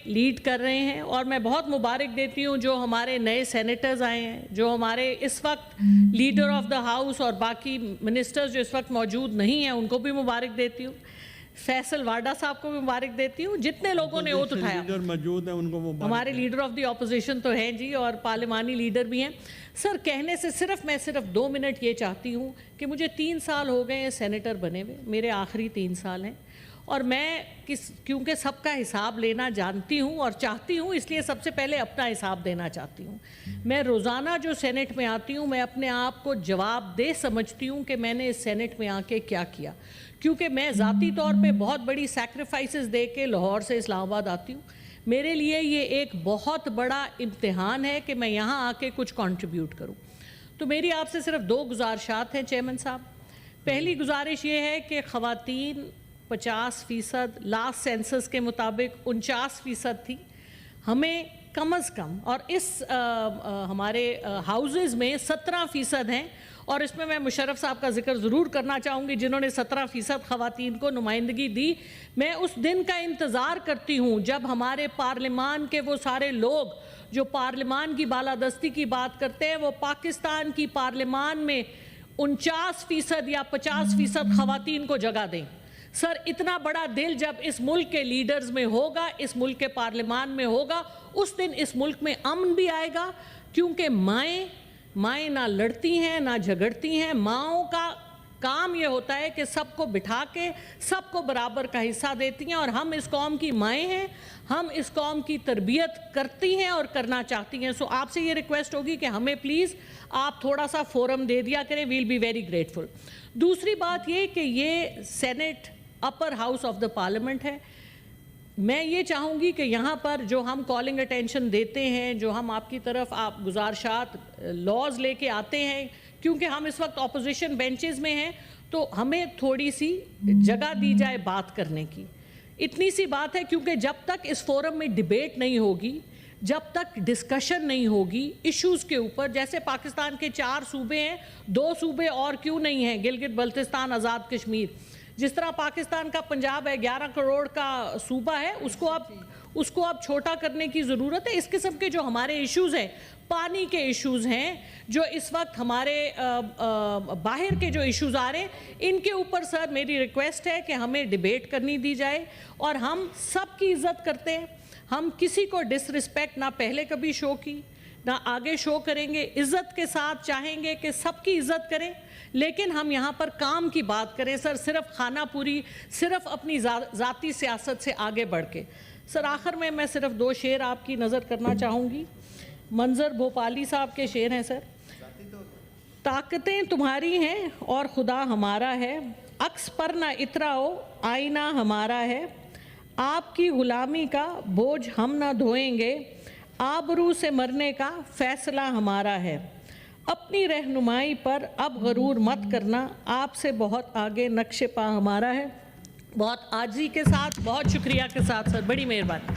Lead کر رہے ہیں، اور میں بہت مبارک دیتی ہوں جو ہمارے نئے سینیٹرز آئے ہیں، جو ہمارے اس وقت لیڈر آف دا ہاؤس اور باقی منسٹرز جو اس وقت موجود نہیں ہیں ان کو بھی مبارک دیتی ہوں، فیصل واڈا صاحب کو بھی مبارک دیتی ہوں، جتنے لوگوں نے اوت اٹھایا۔ موجود ہیں ان کو ہمارے لیڈر آف دی اپوزیشن تو ہیں جی، اور پارلیمانی لیڈر بھی ہیں۔ سر کہنے سے میں صرف 2 منٹ یہ چاہتی ہوں کہ مجھے 3 سال ہو گئے ہیں سینیٹر بنے ہوئے، میرے آخری 3 سال ہیں، اور میں کیونکہ سب کا حساب لینا جانتی ہوں اور چاہتی ہوں، اس لیے سب سے پہلے اپنا حساب دینا چاہتی ہوں۔ میں روزانہ جو سینٹ میں آتی ہوں، میں اپنے آپ کو جواب دہ سمجھتی ہوں کہ میں نے اس سینٹ میں آ کے کیا کیا، کیونکہ میں ذاتی طور پہ بہت بڑی سیکریفائسز دے کے لاہور سے اسلام آباد آتی ہوں۔ میرے لیے یہ ایک بہت بڑا امتحان ہے کہ میں یہاں آ کے کچھ کنٹریبیوٹ کروں۔ تو میری آپ سے صرف 2 گزارشات ہیں چیئرمین صاحب۔ پہلی گزارش یہ ہے کہ خواتین 50%، لاسٹ سینسس کے مطابق 49% تھی، ہمیں کم از کم، اور اس ہمارے ہاؤزز میں 17% ہیں، اور اس میں مشرف صاحب کا ذکر ضرور کرنا چاہوں گی جنہوں نے 17% خواتین کو نمائندگی دی۔ میں اس دن کا انتظار کرتی ہوں جب ہمارے پارلیمان کے وہ سارے لوگ جو پارلیمان کی بالادستی کی بات کرتے ہیں، وہ پاکستان کی پارلیمان میں 49% یا 50% خواتین کو جگہ دیں۔ سر اتنا بڑا دل جب اس ملک کے لیڈرز میں ہوگا، اس ملک کے پارلیمان میں ہوگا، اس دن اس ملک میں امن بھی آئے گا، کیونکہ مائیں نہ لڑتی ہیں نہ جھگڑتی ہیں۔ ماؤں کا کام یہ ہوتا ہے کہ سب کو بٹھا کے سب کو برابر کا حصہ دیتی ہیں، اور ہم اس قوم کی مائیں ہیں، ہم اس قوم کی تربیت کرتی ہیں اور کرنا چاہتی ہیں۔ سو آپ سے یہ ریکویسٹ ہوگی کہ ہمیں پلیز آپ تھوڑا سا فورم دے دیا کریں، ویل بی ویری گریٹفل۔ دوسری بات یہ کہ یہ senate upper house of the parliament ہے، میں یہ چاہوں گی کہ یہاں پر جو ہم کالنگ اٹینشن دیتے ہیں، جو ہم آپ کی طرف گزارشات لاز لے کے آتے ہیں، کیونکہ ہم اس وقت اپوزیشن بینچز میں ہیں، تو ہمیں تھوڑی سی جگہ دی جائے بات کرنے کی۔ اتنی سی بات ہے، کیونکہ جب تک اس فورم میں ڈیبیٹ نہیں ہوگی، جب تک ڈسکشن نہیں ہوگی ایشوز کے اوپر، جیسے پاکستان کے 4 صوبے ہیں، 2 صوبے اور کیوں نہیں ہیں، گلگت بلتستان، آزاد کشمیر، جس طرح پاکستان کا پنجاب ہے 11 کروڑ کا صوبہ ہے، اس کو اب چھوٹا کرنے کی ضرورت ہے۔ اس قسم کے جو ہمارے ایشوز ہیں، پانی کے ایشوز ہیں، جو اس وقت ہمارے باہر کے جو ایشوز آ رہے ہیں، ان کے اوپر سر میری ریکویسٹ ہے کہ ہمیں ڈیبیٹ کرنی دی جائے، اور ہم سب کی عزت کرتے ہیں، ہم کسی کو ڈس رسپیکٹ نہ پہلے کبھی شو کی نہ آگے شو کریں گے، عزت کے ساتھ چاہیں گے کہ سب کی عزت کریں، لیکن ہم یہاں پر کام کی بات کریں سر، صرف خانہ پوری، صرف اپنی ذاتی سیاست سے آگے بڑھ کے۔ سر آخر میں صرف 2 شعر آپ کی نظر کرنا چاہوں گی۔ منظر بھوپالی صاحب کے شعر ہیں سر۔ طاقتیں تمہاری ہیں اور خدا ہمارا ہے، عکس پر نہ اتراؤ آئینہ ہمارا ہے، آپ کی غلامی کا بوجھ ہم نہ دھوئیں گے، آبرو سے مرنے کا فیصلہ ہمارا ہے، اپنی رہنمائی پر اب غرور مت کرنا، آپ سے بہت آگے نقش پا ہمارا ہے۔ بہت عاجزی کے ساتھ، بہت شکریہ کے ساتھ سر، بڑی مہربانی۔